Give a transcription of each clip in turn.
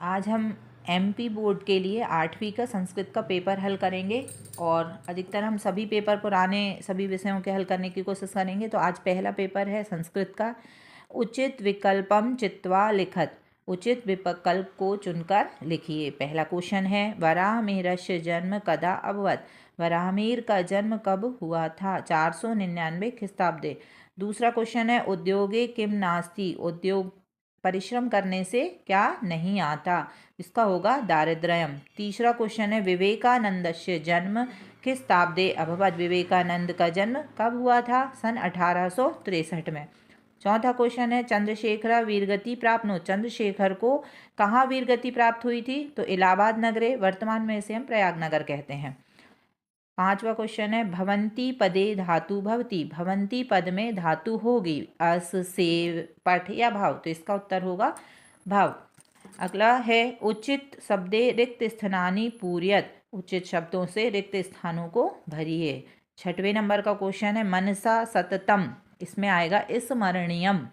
आज हम MP board के लिए 8वीं का संस्कृत का पेपर हल करेंगे और अधिकतर हम सभी पेपर पुराने सभी विषयों के हल करने की कोशिश करेंगे। तो आज पहला पेपर है संस्कृत का। उचित विकल्पम चित्वा लिखत, उचित विकल्प को चुनकर लिखिए। पहला क्वेश्चन है वराहमिहिरस्य जन्म कदा अभवत, वराहमिहिर का जन्म कब हुआ था? 499 ख्रीष्टाब्दे। दूसरा क्वेश्चन है उद्योगे किम नास्ति, उद्योग परिश्रम करने से क्या नहीं आता? इसका होगा दारिद्र्यम। तीसरा क्वेश्चन है विवेकानंदस्य जन्म ख्रीष्टाब्दे अभवत, विवेकानंद का जन्म कब हुआ था? सन 1863 में। चौथा क्वेश्चन है चंद्रशेखर वीरगति प्राप्त नो, चंद्रशेखर को कहाँ वीरगति प्राप्त हुई थी? तो इलाहाबाद नगरे, वर्तमान में इसे हम प्रयागनगर कहते हैं। पांचवा क्वेश्चन है भवंती पदे धातु भवती, भवंती पद में धातु होगी अस से पठ या भाव, तो इसका उत्तर होगा भाव। अगला है उचित शब्दे रिक्त स्थानानि पूर्यत, उचित शब्दों से रिक्त स्थानों को भरिए। छठवें नंबर का क्वेश्चन है मनसा सततम, इसमें आएगा स्मरणीयम।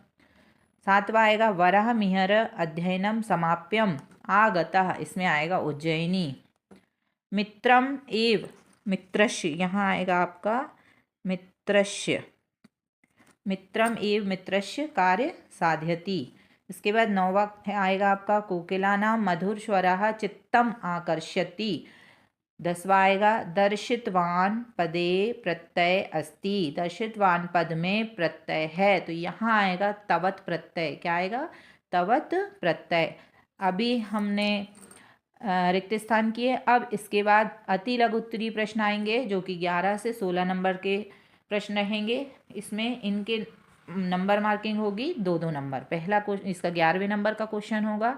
सातवां आएगा वराहमिहिर अध्ययनम समाप्यम आगतः, इसमें आएगा उज्जयिनी। मित्रम एव मित्रस्य, यहाँ आएगा आपका मित्रस्य, मित्रम एव मित्रस्य कार्य साध्यति। इसके बाद नौवा आएगा आपका कोकिलानां मधुर स्वरः चित्तम आकर्षति। 10वां आएगा दर्शितवान पदे प्रत्यय अस्ति, दर्शितवान पद में प्रत्यय है, तो यहाँ आएगा तवत प्रत्यय। क्या आएगा? तवत प्रत्यय। अभी हमने रिक्त स्थान किए। अब इसके बाद अति लघु उत्तरीय प्रश्न आएंगे जो कि 11 से 16 नंबर के प्रश्न रहेंगे। इसमें इनके नंबर मार्किंग होगी 2-2 नंबर। पहला क्वेश्चन इसका 11वें नंबर का क्वेश्चन होगा।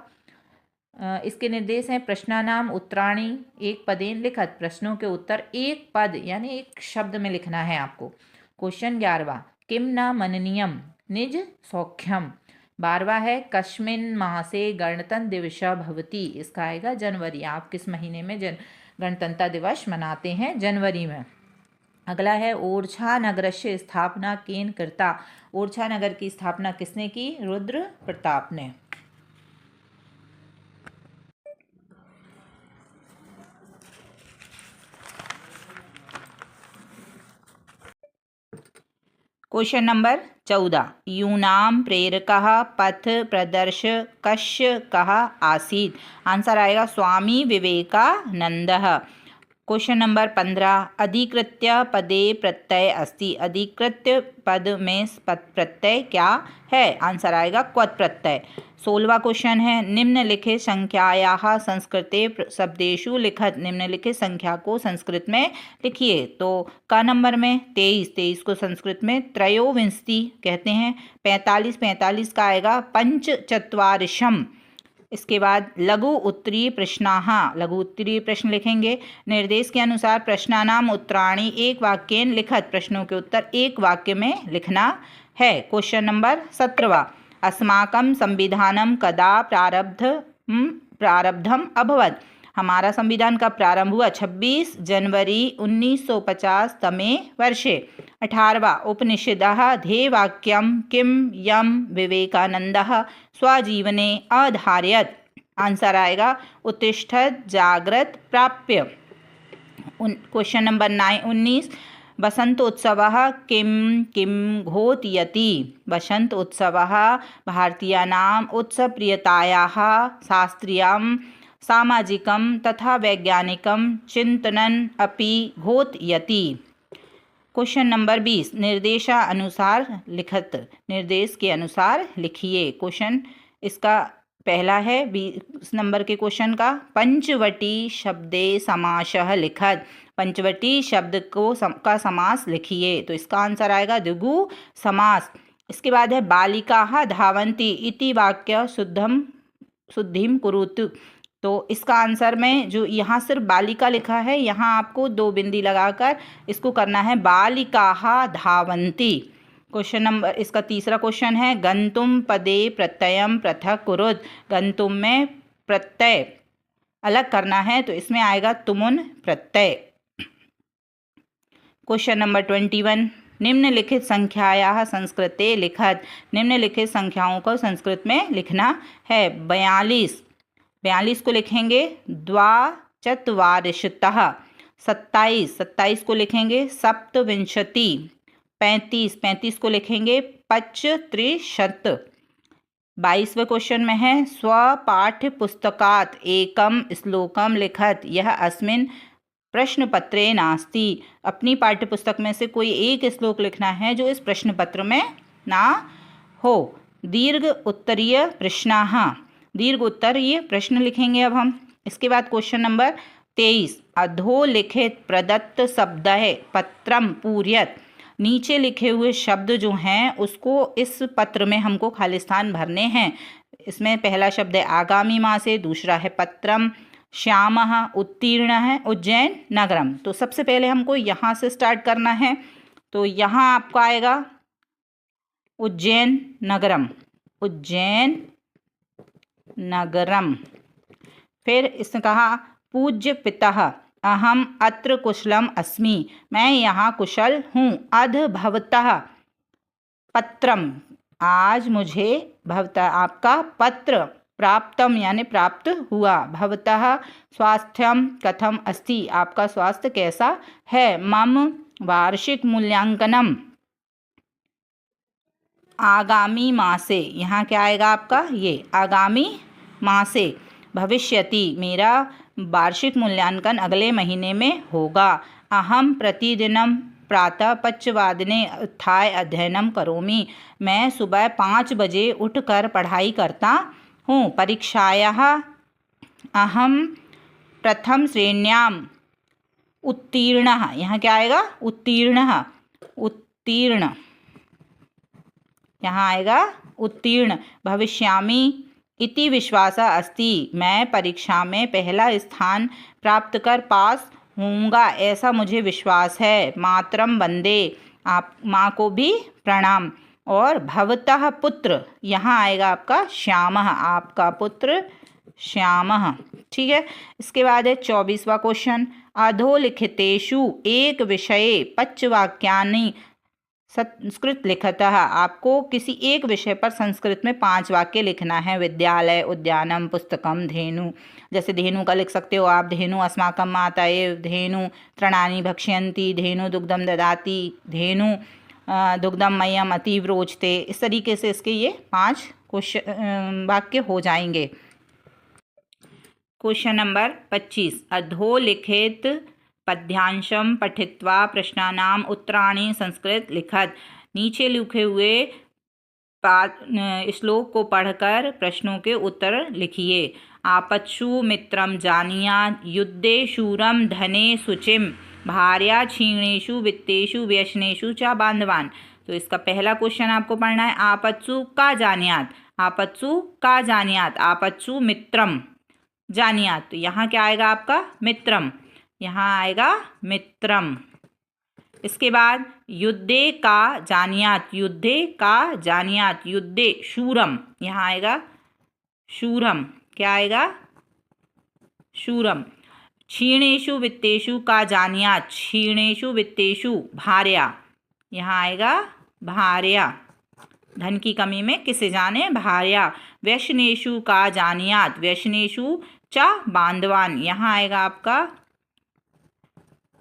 इसके निर्देश हैं प्रश्नानाम उत्तराणी एक पदेन लिखत, प्रश्नों के उत्तर एक पद यानी एक शब्द में लिखना है आपको। क्वेश्चन 11वां किम न मननीयम निज सौख्यम। 12वां है कस्मिन् मासे गणतंत्र दिवस भवति, इसका आएगा जनवरी। आप किस महीने में गणतंत्र दिवस मनाते हैं? जनवरी में। अगला है ओरछा नगरस्य स्थापना केन कृता, ओरछा नगर की स्थापना किसने की? रुद्र प्रताप ने। क्वेश्चन नंबर 14 यूनाम प्रेरकः पथ प्रदर्शकस्य कः आसीत्? आंसर आएगा स्वामी विवेकानंदः। क्वेश्चन नंबर 15 अधिकृत्य पदे प्रत्यय अस्ति, अधिकृत्य पद में प्रत्यय क्या है? आंसर आएगा क्वथ प्रत्यय। 16वां क्वेश्चन है निम्नलिखित संख्यायाः संस्कृते शब्देषु लिखत, निम्नलिखित संख्या को संस्कृत में लिखिए। तो का नंबर में 23 को संस्कृत में त्रयोविंशति कहते हैं। 45 का आएगा पंचचत्वारिशम। इसके बाद लघु उत्तरीय प्रश्नाः, लघु उत्तरीय प्रश्न लिखेंगे। निर्देश के अनुसार प्रश्नानाम उत्तराणि एक वाक्येन लिखत, प्रश्नों के उत्तर एक वाक्य में लिखना है। क्वेश्चन नंबर 17 अस्माकं संविधानं कदा प्रारब्धम अभवत, हमारा संविधान का प्रारंभ हुआ 26 जनवरी 1950 तमे वर्षे। 18वां उपनिषदः ध्येयवाक्यं किं यं विवेकानंदः स्वजीवने अधारयत्, आंसर आएगा उत्तिष्ठत जाग्रत प्राप्य। क्वेश्चन नंबर 19 वसंतोत्सवः किं किं घोषयति, वसंत उत्सवः भारतीयानाम् उत्सवप्रियतायाः शास्त्रीयं सामाजिकं तथा वैज्ञानिकं चिंतनं अपि घोषयति। क्वेश्चन नंबर 20 निर्देशानुसार लिखत, निर्देश के अनुसार लिखिए। क्वेश्चन इसका पहला है 20 नंबर के क्वेश्चन का पंचवटी शब्दे समासः लिखत, पंचवटी शब्द को का समास लिखिए। तो इसका आंसर आएगा द्विगु समास। इसके बाद है बालिकाः धावन्ति इति वाक्य शुद्धिम कुरुतु, तो इसका आंसर में जो यहाँ सिर्फ बालिका लिखा है, यहाँ आपको 2 बिंदी लगाकर इसको करना है बालिकाः धावन्ति। क्वेश्चन नंबर इसका तीसरा क्वेश्चन है गंतुम पदे प्रत्ययम पृथक कुरुत, गंतुम में प्रत्यय अलग करना है, तो इसमें आएगा तुमुन प्रत्यय। क्वेश्चन नंबर 21 निम्नलिखित संख्यायाः संस्कृते लिखत, निम्नलिखित संख्याओं को संस्कृत में लिखना है। 42 42 को लिखेंगे द्वाचत्वारिंशतः। 27 को लिखेंगे सप्तविंशति। 35 को लिखेंगे पचत्रिशत। 22वें क्वेश्चन में है स्वपाठ्य पुस्तकात् एकम श्लोकम लिखत यह अस्मिन् प्रश्न पत्रे नास्ति। अपनी पाठ्य पुस्तक में से कोई एक श्लोक लिखना है जो इस प्रश्न पत्र में ना हो। दीर्घ उत्तरीय प्रश्नाः, दीर्घ उत्तरीय प्रश्न लिखेंगे अब हम। इसके बाद क्वेश्चन नंबर 23 अधोलिखित प्रदत्त शब्द है पत्रम पूर्यत। नीचे लिखे हुए शब्द जो हैं उसको इस पत्र में हमको खालिस्तान भरने हैं। इसमें पहला शब्द है आगामी मासे, दूसरा है पत्रम, श्यामः, उत्तीर्ण है, उज्जैन नगरम। तो सबसे पहले हमको यहाँ से स्टार्ट करना है। तो यहाँ आपका आएगा उज्जैन नगरम, उज्जैन नगरम। फिर इसने कहा पूज्य पितः अहम अत्र कुशलम अस्मि, मैं यहाँ कुशल हूँ। अध भवतः पत्रम, आज मुझे भवतः आपका पत्र प्राप्तम यानी प्राप्त हुआ। भवतः स्वास्थ्यम कथम अस्ति, आपका स्वास्थ्य कैसा है। मम वार्षिक मूल्यांकनम आगामी मासे, यहाँ क्या आएगा आपका ये आगामी मासे। भविष्यति, मेरा वार्षिक मूल्यांकन अगले महीने में होगा। अहम प्रतिदिनम प्रातः 5 उत्थाय अध्ययनम करोमि, मैं सुबह 5 बजे उठकर पढ़ाई करता हूँ। परीक्षायाः अहम प्रथम श्रेण्याम उत्तीर्णः, यहाँ क्या आएगा उत्तीर्णः, उत्तीर्ण, यहाँ आएगा उत्तीर्ण। भविष्यामि इति विश्वासः अस्ति, मैं परीक्षा में पहला स्थान प्राप्त कर पास होऊंगा ऐसा मुझे विश्वास है। मातरम वंदे, आप माँ को भी प्रणाम। और भवतः पुत्र, यहाँ आएगा आपका श्यामः, आपका पुत्र श्यामः। ठीक है। इसके बाद है 24वां क्वेश्चन अधोलिखितेषु एक विषये पञ्चवाक्यानि संस्कृत लिखतः, आपको किसी एक विषय पर संस्कृत में 5 वाक्य लिखना है। विद्यालय, उद्यानम, पुस्तकम, धेनु। जैसे धेनु का लिख सकते हो आप, धेनु अस्माकं माता एव, धेनु तृणानि भक्ष्यन्ति, धेनु दुग्धम ददाति, धेनु दुग्धम मह्यम अतीव रोचते। इस तरीके से इसके ये 5 क्वेश्चन वाक्य हो जाएंगे। क्वेश्चन नंबर 25 अधोलिखित पद्यांशम पठित्वा प्रश्नानाम उत्तराणि संस्कृत लिखत। नीचे लिखे हुए श्लोक को पढ़कर प्रश्नों के उत्तर लिखिए। आपत्सु मित्रम जानीयात्, युद्धे शूरम धने शुचिम, भार्या क्षीणेषु वित्तेषु व्यसनेषु च बांधवान। तो इसका पहला क्वेश्चन आपको पढ़ना है आपत्सु का जानीयात्, आपत्सु का जानीयात्, आपत्सु मित्रम जानीयात्। तो यहाँ क्या आएगा आपका मित्रम, यहाँ आएगा मित्रम। इसके बाद युद्धे का जानीयात्, युद्धे का जानीयात्, युद्धे शूरम, यहाँ आएगा शूरम, क्या आएगा शूरम। क्षीणेषु वित्तेषु का जानीयात्, क्षीणेषु वित्तेषु भार्या, यहाँ आएगा भार्या, धन की कमी में किसे जाने भार्या। व्यसनेषु का जानीयात्, व्यसनेषु च बांधवान, यहाँ आएगा आपका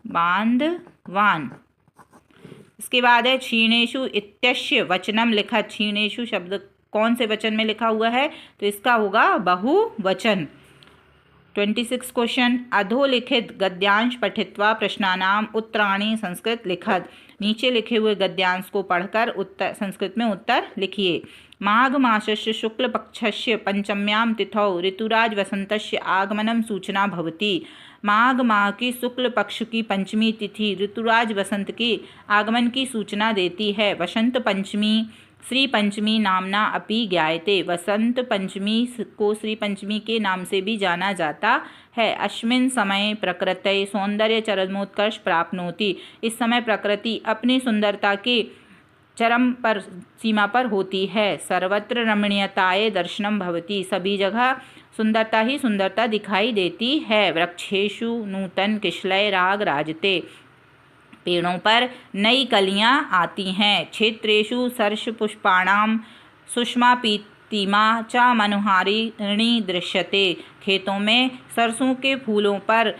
बांधवान। इसके बाद है क्षीणेषु इत्यस्य वचनम लिखा। क्षीणेषु शब्द कौन से वचन में लिखा हुआ है, तो इसका होगा बहुवचन। 26 क्वेश्चन अधोलिखित गद्यांश पठित्वा प्रश्नानाम उत्तराणि संस्कृत लिखत। नीचे लिखे हुए गद्यांश को पढ़कर उत्तर संस्कृत में उत्तर लिखिए। माघ मासस्य शुक्ल पक्षस्य पंचम्यां तिथौ ऋतुराज वसंतस्य आगमनम सूचना भवति। माघ माह की शुक्ल पक्ष की पंचमी तिथि ऋतुराज वसंत के आगमन की सूचना देती है। वसंत पंचमी श्री पंचमी नामना अपि ज्ञायते, वसंत पंचमी को श्री पंचमी के नाम से भी जाना जाता है। अस्मिन् समये प्रकृतये सौंदर्य चरमोत्कर्ष प्राप्नोति, इस समय प्रकृति अपनी सुंदरता के चरम पर सीमा पर होती है। सर्वत्र रमणीयताये दर्शनम भवति, सभी जगह सुंदरता ही सुंदरता दिखाई देती है। वृक्षेषु नूतन किशलय राग राजते, पेड़ों पर नई कलियां आती हैं। क्षेत्रेषु सर्ष पुष्पाणाम सुषमा तीमा च मनोहारिणी दृश्यते। खेतों में सरसों के फूलों पर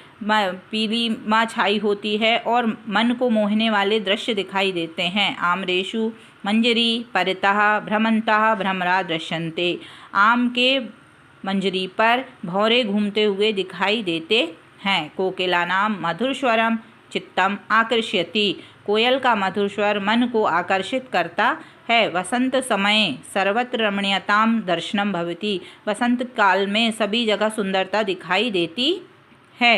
पीली माँ छाई होती है और मन को मोहने वाले दृश्य दिखाई देते हैं। आम्रेषु मंजरी परितः भ्रमन्तः भ्रमरा दृश्यन्ते। आम के मंजरी पर भौरे घूमते हुए दिखाई देते हैं। कोकिलानां मधुर स्वरम चित्तम आकर्षयति। कोयल का मधुर स्वर मन को आकर्षित करता है। वसंत समय सर्वत्र रमणीयताम दर्शनम भवति। वसंत काल में सभी जगह सुंदरता दिखाई देती है।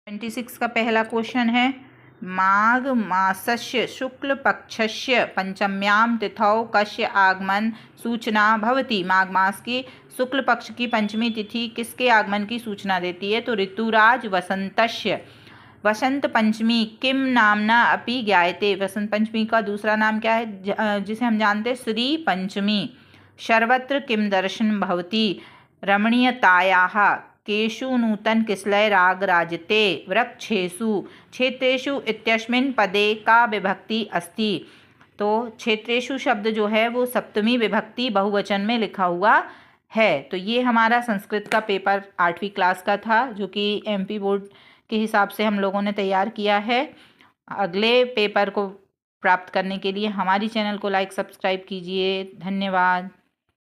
26 का पहला क्वेश्चन है, माघ मासस्य शुक्ल पक्षस्य पंचम्यां तिथौ कस्य आगमन सूचना भवति। माघ मास की शुक्ल पक्ष की पंचमी तिथि किसके आगमन की सूचना देती है? तो ऋतुराज वसंतस्य। वसंत पंचमी किम नामना अपि ज्ञायते। वसंत पंचमी का दूसरा नाम क्या है जिसे हम जानते हैं? श्री पंचमी। सर्वत्र किम दर्शन भवति। रमणीयतायाः। केषु नूतन किसलय राग राजते। वृक्षेषु। क्षेत्रेषु इत्यस्मिन् पदे का विभक्ति अस्ति। तो क्षेत्रेषु शब्द जो है वो सप्तमी विभक्ति बहुवचन में लिखा हुआ है। तो ये हमारा संस्कृत का पेपर 8वीं क्लास का था, जो कि MP बोर्ड के हिसाब से हम लोगों ने तैयार किया है। अगले पेपर को प्राप्त करने के लिए हमारी चैनल को लाइक सब्सक्राइब कीजिए। धन्यवाद।